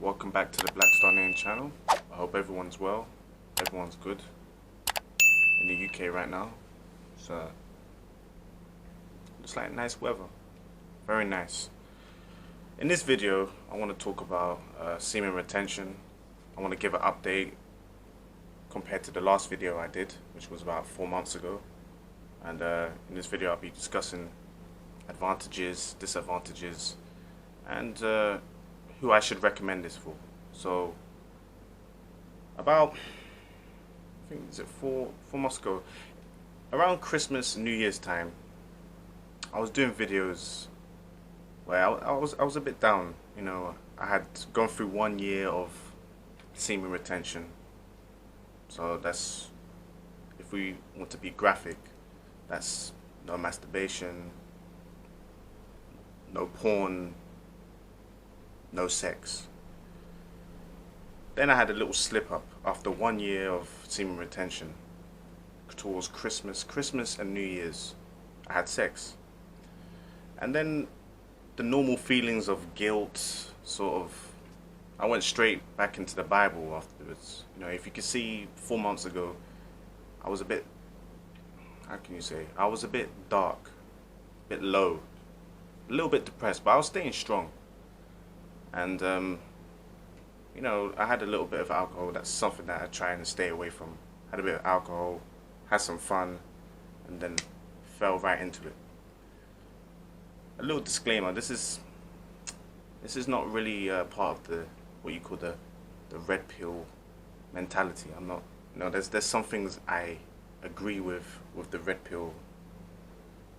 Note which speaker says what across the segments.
Speaker 1: Welcome back to the Black Star Name channel. I hope everyone's well, everyone's good in the UK right now. So looks like nice weather, very nice. In this video I want to talk about semen retention. I want to give an update compared to the last video I did, which was about 4 months ago. And in this video I'll be discussing advantages, disadvantages, and who I should recommend this for. So about, I think, is it 4 months ago, around Christmas, New Year's time, I was doing videos where I was a bit down. You know, I had gone through 1 year of semen retention. So that's, if we want to be graphic, that's no masturbation, no porn, no sex. Then I had a little slip up after 1 year of semen retention. Towards Christmas and New Year's, I had sex. And then the normal feelings of guilt, sort of, I went straight back into the Bible afterwards. You know, if you could see 4 months ago, I was a bit, how can you say, I was a bit dark, a bit low, a little bit depressed, but I was staying strong. And you know, I had a little bit of alcohol. That's something that I try and stay away from. Had a bit of alcohol, had some fun, and then fell right into it. A little disclaimer: this is not really part of the what you call the red pill mentality. I'm not. You know, there's some things I agree with the red pill.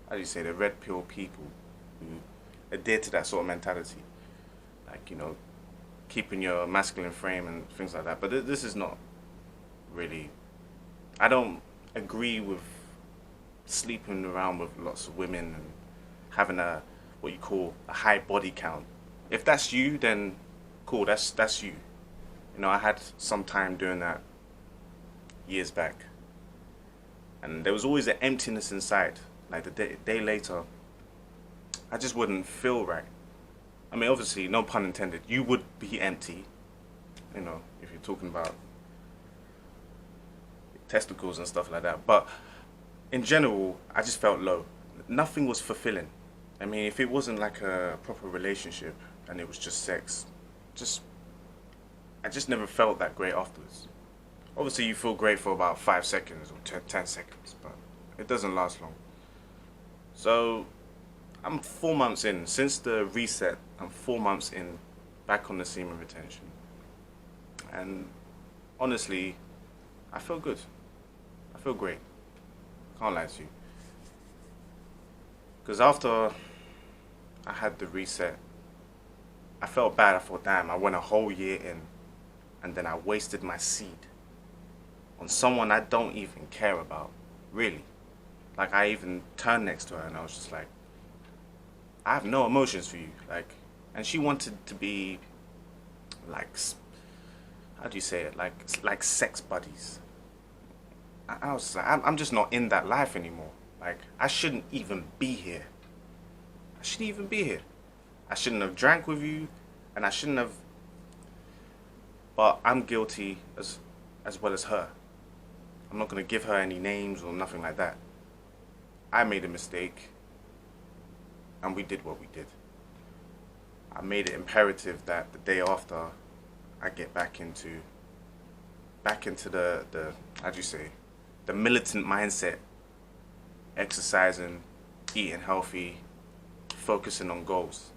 Speaker 1: How do you say, the red pill people who adhere to that sort of mentality? Like, you know, keeping your masculine frame and things like that. But this is not really, I don't agree with sleeping around with lots of women and having a, what you call, a high body count. If that's you, then cool, that's you. You know, I had some time doing that years back. And there was always an emptiness inside. Like the day later, I just wouldn't feel right. I mean, obviously, no pun intended, you would be empty, you know, if you're talking about testicles and stuff like that. But in general, I just felt low. Nothing was fulfilling. I mean, if it wasn't like a proper relationship and it was just sex, I just never felt that great afterwards. Obviously, you feel great for about 5 seconds or 10 seconds, but it doesn't last long. So I'm 4 months in. Since the reset, I'm 4 months in, back on the semen retention. And honestly, I feel good. I feel great. Can't lie to you. Because after I had the reset, I felt bad. I thought, damn, I went a whole year in, and then I wasted my seed on someone I don't even care about, really. Like, I even turned next to her and I was just like, I have no emotions for you, like, and she wanted to be like, how do you say it, like sex buddies. I was like, I'm just not in that life anymore. Like, I shouldn't even be here. I shouldn't even be here. I shouldn't have drank with you, and I shouldn't have. But I'm guilty as well as her. I'm not gonna give her any names or nothing like that. I made a mistake. And we did what we did. I made it imperative that the day after I get back into the how do you say, the militant mindset, exercising, eating healthy, focusing on goals.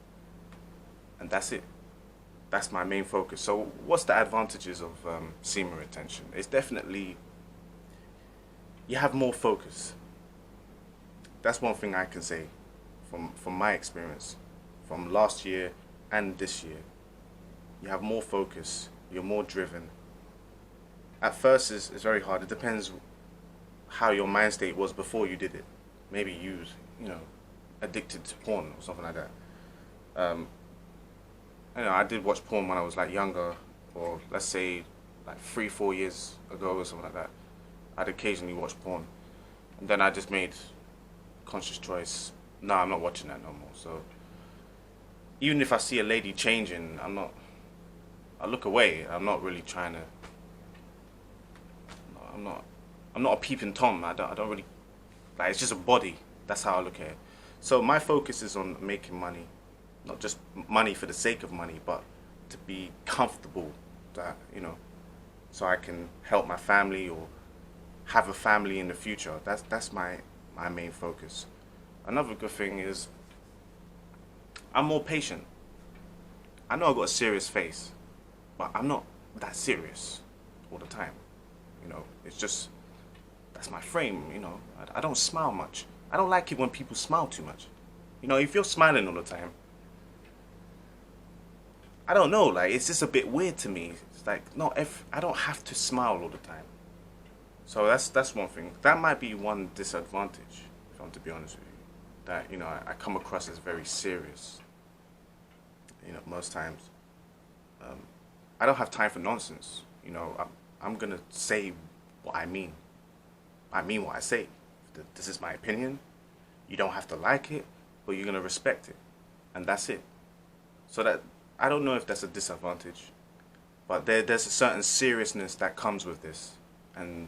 Speaker 1: And that's it. That's my main focus. So what's the advantages of semen retention? It's definitely, you have more focus. That's one thing I can say. From my experience, from last year and this year, you have more focus, you're more driven. At first it's very hard. It depends how your mind state was before you did it. Maybe you know, addicted to porn or something like that. You know, I did watch porn when I was like younger, or let's say like 3-4 years ago or something like that. I'd occasionally watch porn, and then I just made conscious choice. No, I'm not watching that no more. So even if I see a lady changing, I'm I look away. I'm not really trying to. I'm not. I'm not a peeping tom. I don't really. Like, it's just a body. That's how I look at it. So my focus is on making money, not just money for the sake of money, but to be comfortable. That, you know, so I can help my family or have a family in the future. That's my main focus. Another good thing is I'm more patient. I know I've got a serious face, but I'm not that serious all the time. You know, it's just, that's my frame, you know. I don't smile much. I don't like it when people smile too much. You know, if you're smiling all the time, I don't know, like, it's just a bit weird to me. It's like, no, if I don't have to smile all the time. So that's one thing. That might be one disadvantage, if I'm to be honest with you. That, you know, I come across as very serious, you know, most times. I don't have time for nonsense. You know, I'm gonna say what I mean. I mean what I say. This is my opinion. You don't have to like it, but you're gonna respect it, and that's it. So that, I don't know if that's a disadvantage, but there's a certain seriousness that comes with this. And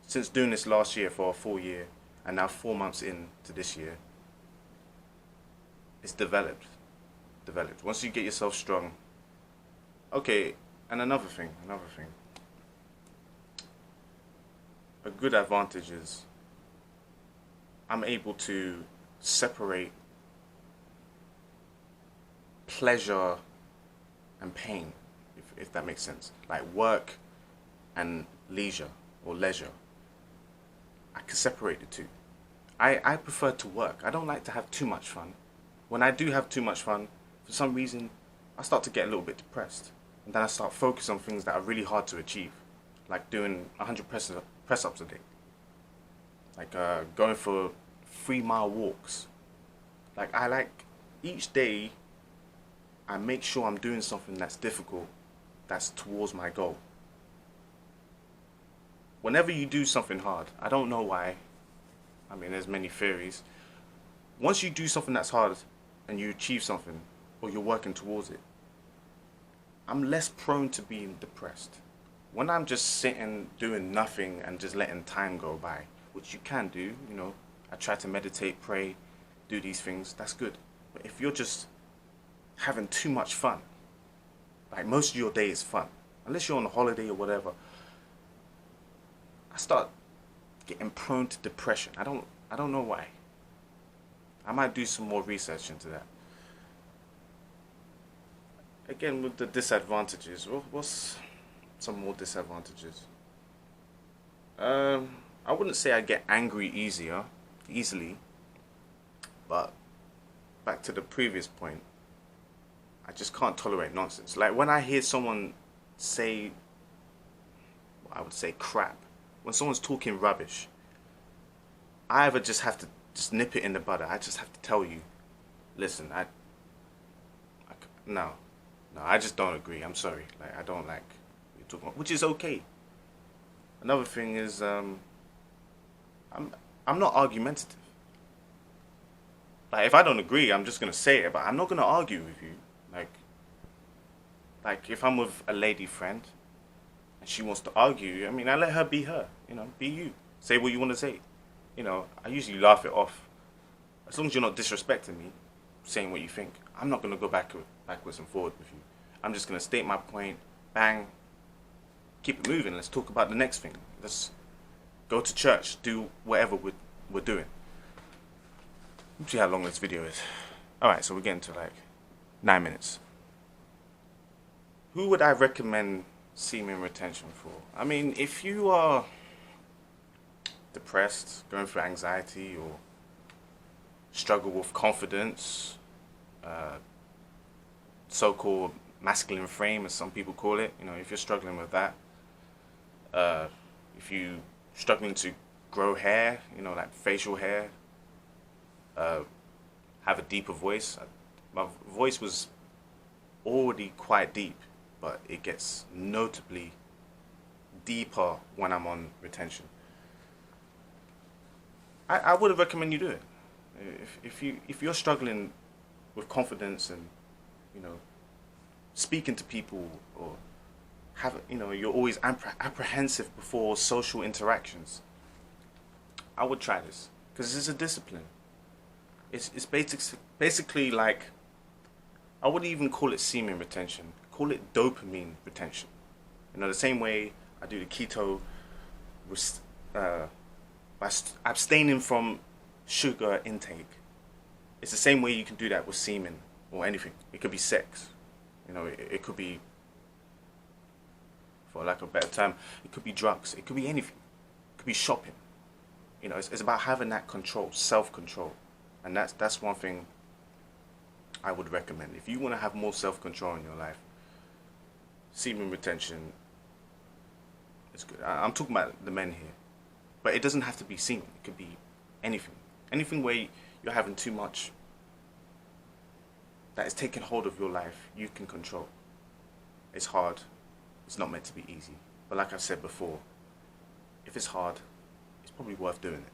Speaker 1: since doing this last year for a full year, and now 4 months into this year, it's developed. Once you get yourself strong. Okay, and another thing. A good advantage is I'm able to separate pleasure and pain, if that makes sense. Like work and leisure or leisure. I can separate the two. I prefer to work. I don't like to have too much fun. When I do have too much fun, for some reason, I start to get a little bit depressed. And then I start focusing on things that are really hard to achieve. Like doing 100 press-ups a day. Like going for 3-mile walks. Like, I like, each day, I make sure I'm doing something that's difficult, that's towards my goal. Whenever you do something hard, I don't know why, I mean, there's many theories. Once you do something that's hard and you achieve something, or you're working towards it, I'm less prone to being depressed. When I'm just sitting doing nothing and just letting time go by, which you can do, you know, I try to meditate, pray, do these things, that's good. But if you're just having too much fun, like most of your day is fun, unless you're on a holiday or whatever, I start getting prone to depression. I don't know why. I might do some more research into that. Again, with the disadvantages, what's some more disadvantages? I wouldn't say I get angry easily, but back to the previous point, I just can't tolerate nonsense. Like when I hear someone say, I would say crap, when someone's talking rubbish, I either just have to just nip it in the bud. I just have to tell you, listen, no, I just don't agree. I'm sorry. Like, I don't like what you're talking about, which is okay. Another thing is, I'm not argumentative. Like, if I don't agree, I'm just gonna say it, but I'm not gonna argue with you. Like if I'm with a lady friend and she wants to argue, I mean, I let her be her. You know, be you. Say what you want to say. You know, I usually laugh it off. As long as you're not disrespecting me, saying what you think, I'm not gonna go backwards and forward with you. I'm just gonna state my point, bang, keep it moving. Let's talk about the next thing. Let's go to church, do whatever we're doing. Let's see how long this video is. Alright, so we're getting to like 9 minutes. Who would I recommend semen retention for? I mean, if you are depressed, going through anxiety, or struggle with confidence, so-called masculine frame, as some people call it, you know, if you're struggling with that, if you're struggling to grow hair, you know, like facial hair, have a deeper voice. My voice was already quite deep, but it gets notably deeper when I'm on retention. I would recommend you do it. If you're struggling with confidence and, you know, speaking to people or you're always apprehensive before social interactions, I would try this because this is a discipline. It's basically like, I wouldn't even call it semen retention. Call it dopamine retention. The same way I do the keto, by abstaining from sugar intake. It's the same way you can do that with semen or anything. It could be sex. It could be, for lack of a better term, it could be drugs. It could be anything. It could be shopping. It's about having that control, self-control. And that's one thing I would recommend. If you want to have more self-control in your life, semen retention is good. I'm talking about the men here. But it doesn't have to be semen. It could be anything. Anything where you're having too much that is taking hold of your life, you can control. It's hard. It's not meant to be easy. But like I said before, if it's hard, it's probably worth doing it.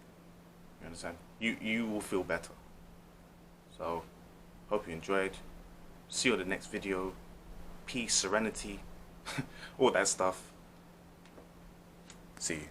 Speaker 1: You understand? You will feel better. So, hope you enjoyed. See you on the next video. Peace, serenity, all that stuff. See you.